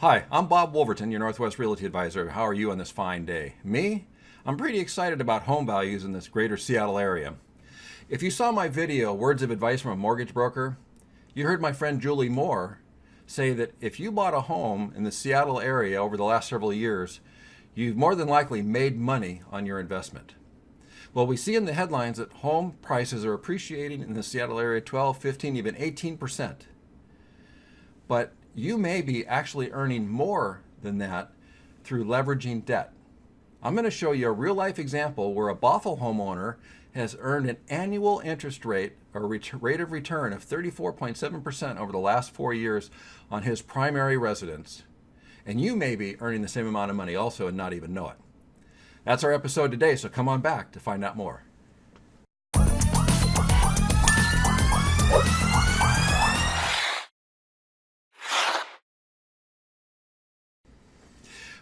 Hi, I'm Bob Woolverton, your Northwest Realty Advisor. How are you on this fine day? Me? I'm pretty excited about home values in this greater Seattle area. If you saw my video, Words of Advice from a Mortgage Broker, you heard my friend Julie Moore say that if you bought a home in the Seattle area over the last several years, you've more than likely made money on your investment. Well, we see in the headlines that home prices are appreciating in the Seattle area 12, 15, even 18%. But you may be actually earning more than that through leveraging debt. I'm going to show you a real life example where a Bothell homeowner has earned an annual interest rate or rate of return of 34.7% over the last 4 years on his primary residence. And you may be earning the same amount of money also and not even know it. That's our episode today, so come on back to find out more.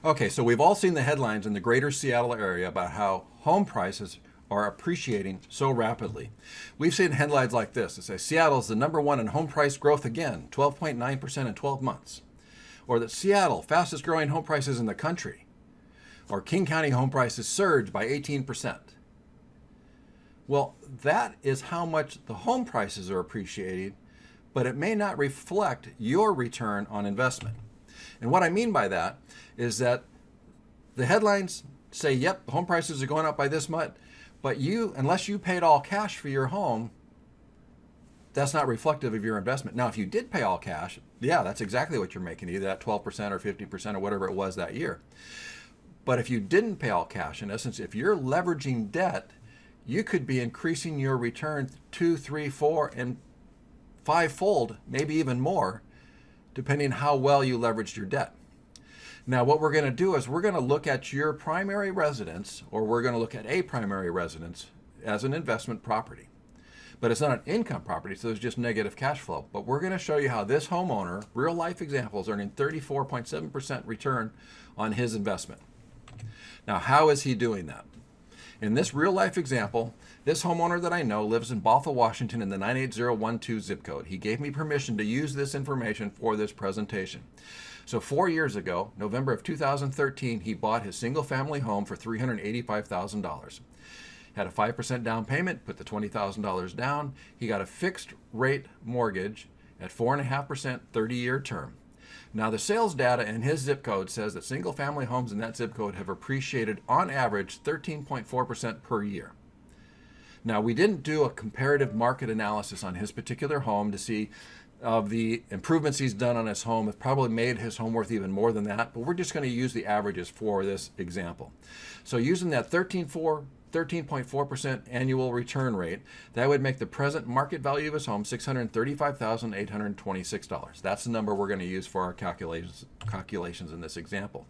Okay, so we've all seen the headlines in the greater Seattle area about how home prices are appreciating so rapidly. We've seen headlines like this that say Seattle's the #1 in home price growth again, 12.9% in 12 months. Or that Seattle, fastest growing home prices in the country. Or King County home prices surged by 18%. Well, that is how much the home prices are appreciating, but it may not reflect your return on investment. And what I mean by that is that the headlines say, yep, home prices are going up by this much, but you, unless you paid all cash for your home, that's not reflective of your investment. Now, if you did pay all cash, yeah, that's exactly what you're making, either that 12% or 50% or whatever it was that year. But if you didn't pay all cash, in essence, if you're leveraging debt, you could be increasing your return 2, 3, 4, and 5-fold, maybe even more, depending how well you leveraged your debt. Now, what we're going to do is we're going to look at your primary residence, or we're going to look at a primary residence as an investment property. But it's not an income property, so there's just negative cash flow. But we're going to show you how this homeowner, real life example, is earning 34.7% return on his investment. Now, how is he doing that? In this real life example, this homeowner that I know lives in Bothell, Washington in the 98012 zip code. He gave me permission to use this information for this presentation. So 4 years ago, November of 2013, he bought his single family home for $385,000. Had a 5% down payment, put the $20,000 down. He got a fixed rate mortgage at 4.5%, 30-year term. Now, the sales data in his zip code says that single family homes in that zip code have appreciated on average 13.4% per year. Now, we didn't do a comparative market analysis on his particular home to see of the improvements he's done on his home have probably made his home worth even more than that, but we're just going to use the averages for this example. So using that 13.4% annual return rate, that would make the present market value of his home $635,826. That's the number we're going to use for our calculations in this example.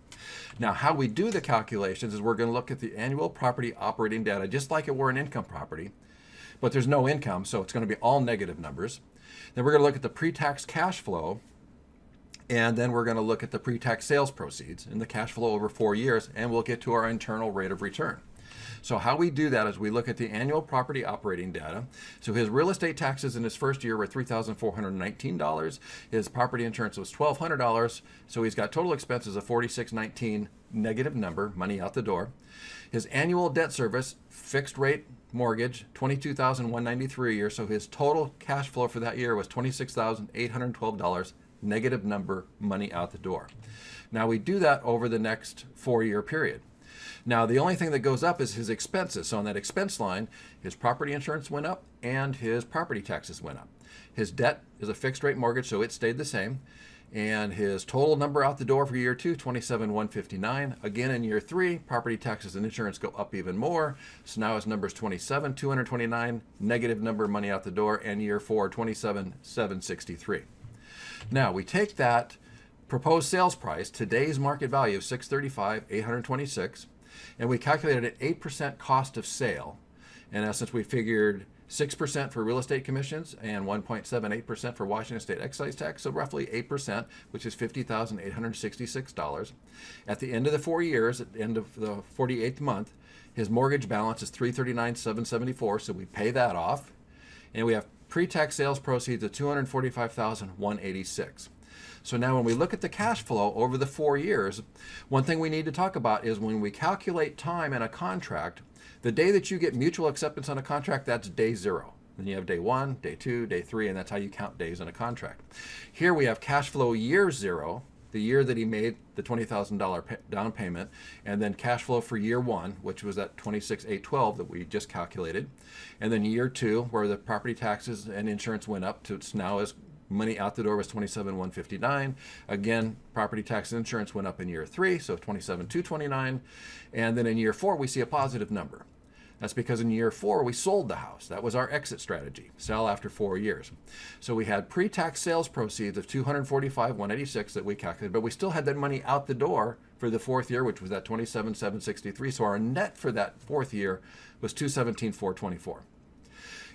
Now, how we do the calculations is we're going to look at the annual property operating data, just like it were an income property, but there's no income, so it's going to be all negative numbers. Then we're going to look at the pre-tax cash flow, and then we're going to look at the pre-tax sales proceeds and the cash flow over 4 years, and we'll get to our internal rate of return. So how we do that is we look at the annual property operating data. So his real estate taxes in his first year were $3,419. His property insurance was $1,200. So he's got total expenses of $4,619, negative number, money out the door. His annual debt service, fixed rate mortgage, $22,193 a year. So his total cash flow for that year was $26,812, negative number, money out the door. Now we do that over the next 4-year period. Now, the only thing that goes up is his expenses. So on that expense line, his property insurance went up and his property taxes went up. His debt is a fixed rate mortgage, so it stayed the same. And his total number out the door for year 2, $27,159. Again, in year 3, property taxes and insurance go up even more. So now his number is $27,229, negative number, money out the door. And year 4, $27,763. Now, we take that proposed sales price, today's market value of $635,826, and we calculated an 8% cost of sale. In essence, we figured 6% for real estate commissions and 1.78% for Washington State excise tax, so roughly 8%, which is $50,866. At the end of the 4 years, at the end of the 48th month, his mortgage balance is $339,774, so we pay that off, and we have pre-tax sales proceeds of $245,186. So now when we look at the cash flow over the 4 years, one thing we need to talk about is when we calculate time in a contract, the day that you get mutual acceptance on a contract, that's day 0. Then you have day 1, day 2, day 3, and that's how you count days in a contract. Here we have cash flow year 0, the year that he made the $20,000 down payment, and then cash flow for year 1, which was that $26,812 that we just calculated, and then year 2, where the property taxes and insurance went up to it's now as money out the door was $27,159. Again, property tax and insurance went up in year 3, so $27,229, and then in year 4 we see a positive number. That's because in year 4 we sold the house. That was our exit strategy, sell after 4 years. So we had pre-tax sales proceeds of $245,186 that we calculated, but we still had that money out the door for the 4th year, which was that $27,763. So our net for that 4th year was $217,424.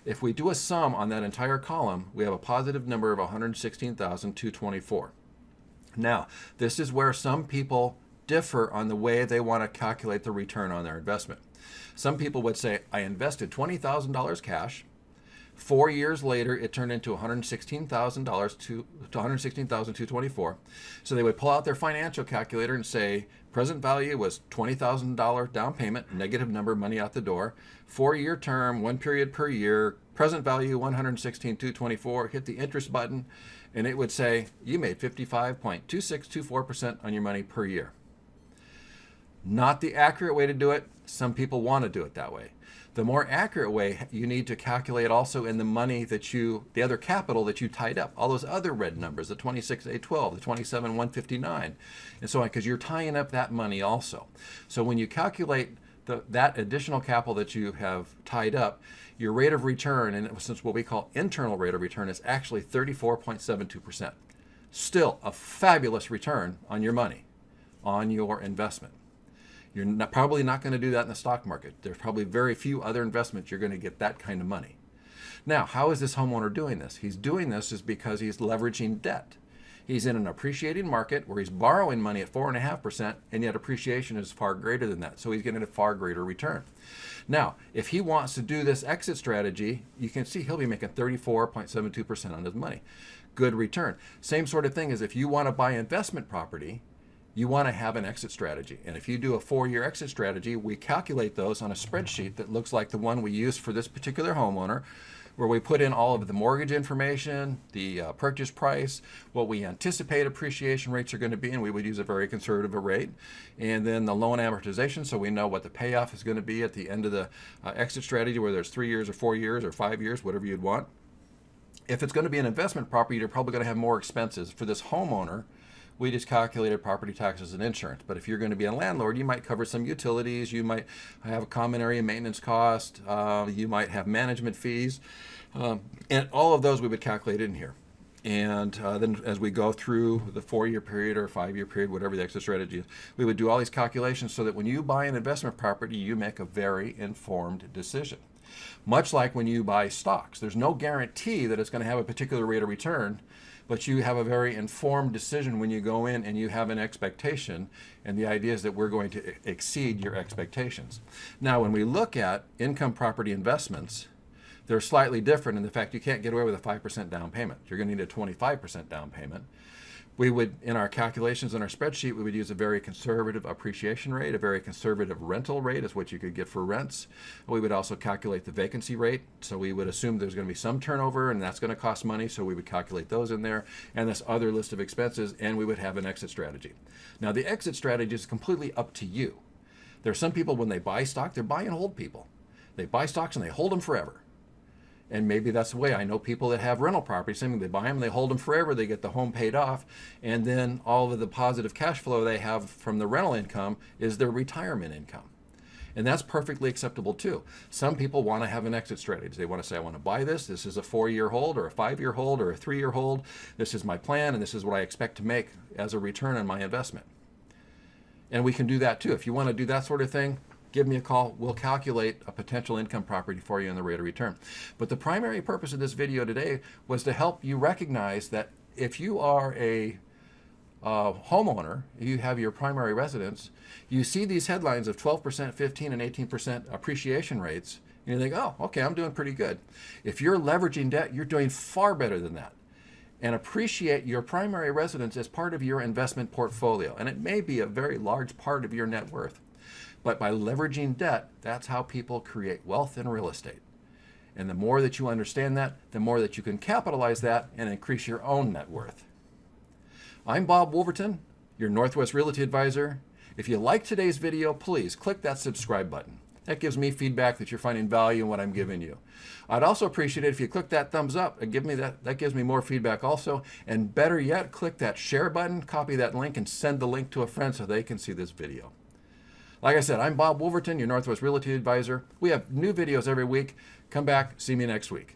If we do a sum on that entire column, we have a positive number of $116,224. Now, this is where some people differ on the way they want to calculate the return on their investment. Some people would say, I invested $20,000 cash. 4 years later, it turned into $116,000 to $116,224. So they would pull out their financial calculator and say, present value was $20,000 down payment, negative number, money out the door. 4-year term, 1 period per year, present value $116,224. Hit the interest button, and it would say you made 55.2624% on your money per year. Not the accurate way to do it. Some people want to do it that way. The more accurate way, you need to calculate also in the money that the other capital that you tied up, all those other red numbers, the 26,812, the 27,159, and so on, because you're tying up that money also. So when you calculate that additional capital that you have tied up, your rate of return, and since what we call internal rate of return, is actually 34.72%. Still a fabulous return on your money, on your investment. You're probably not going to do that in the stock market. There's probably very few other investments you're going to get that kind of money. Now, how is this homeowner doing this? He's doing this is because he's leveraging debt. He's in an appreciating market where he's borrowing money at 4.5%, and yet appreciation is far greater than that. So he's getting a far greater return. Now, if he wants to do this exit strategy, you can see he'll be making 34.72% on his money. Good return. Same sort of thing as if you want to buy investment property, you want to have an exit strategy. And if you do a 4-year exit strategy, we calculate those on a spreadsheet that looks like the one we use for this particular homeowner, where we put in all of the mortgage information, the purchase price, what we anticipate appreciation rates are going to be, and we would use a very conservative rate, and then the loan amortization, so we know what the payoff is going to be at the end of the exit strategy, whether it's 3 years or 4 years or 5 years, whatever you'd want. If it's going to be an investment property, you're probably going to have more expenses. For this homeowner, we just calculated property taxes and insurance. But if you're going to be a landlord, you might cover some utilities, you might have a common area maintenance cost, you might have management fees, and all of those we would calculate in here. And then as we go through the 4-year period or 5-year period, whatever the exit strategy is, we would do all these calculations so that when you buy an investment property, you make a very informed decision. Much like when you buy stocks, there's no guarantee that it's going to have a particular rate of return, but you have a very informed decision when you go in and you have an expectation, and the idea is that we're going to exceed your expectations. Now, when we look at income property investments, they're slightly different in the fact you can't get away with a 5% down payment. You're going to need a 25% down payment. We would, in our calculations in our spreadsheet, we would use a very conservative appreciation rate, a very conservative rental rate is what you could get for rents. We would also calculate the vacancy rate. So we would assume there's going to be some turnover and that's going to cost money. So we would calculate those in there and this other list of expenses, and we would have an exit strategy. Now the exit strategy is completely up to you. There are some people when they buy stock, they're buy and hold people. They buy stocks and they hold them forever. And maybe that's the way. I know people that have rental properties. Same thing, they buy them, they hold them forever, they get the home paid off, and then all of the positive cash flow they have from the rental income is their retirement income. And that's perfectly acceptable too. Some people want to have an exit strategy. They want to say, I want to buy this. This is a 4-year hold or a 5-year hold or a 3-year hold. This is my plan, and this is what I expect to make as a return on my investment. And we can do that too. If you want to do that sort of thing, give me a call. We'll calculate a potential income property for you and the rate of return. But the primary purpose of this video today was to help you recognize that if you are a homeowner, you have your primary residence, you see these headlines of 12%, 15, and 18% appreciation rates, and you think, oh, okay, I'm doing pretty good. If you're leveraging debt, you're doing far better than that. and appreciate your primary residence as part of your investment portfolio. And it may be a very large part of your net worth. But by leveraging debt, that's how people create wealth in real estate. And the more that you understand that, the more that you can capitalize that and increase your own net worth. I'm Bob Woolverton, your Northwest Realty Advisor. If you like today's video, please click that subscribe button. That gives me feedback that you're finding value in what I'm giving you. I'd also appreciate it if you click that thumbs up and give me that gives me more feedback also. And better yet, click that share button, copy that link, and send the link to a friend so they can see this video. Like I said, I'm Bob Woolverton, your Northwest Realty Advisor. We have new videos every week. Come back, see me next week.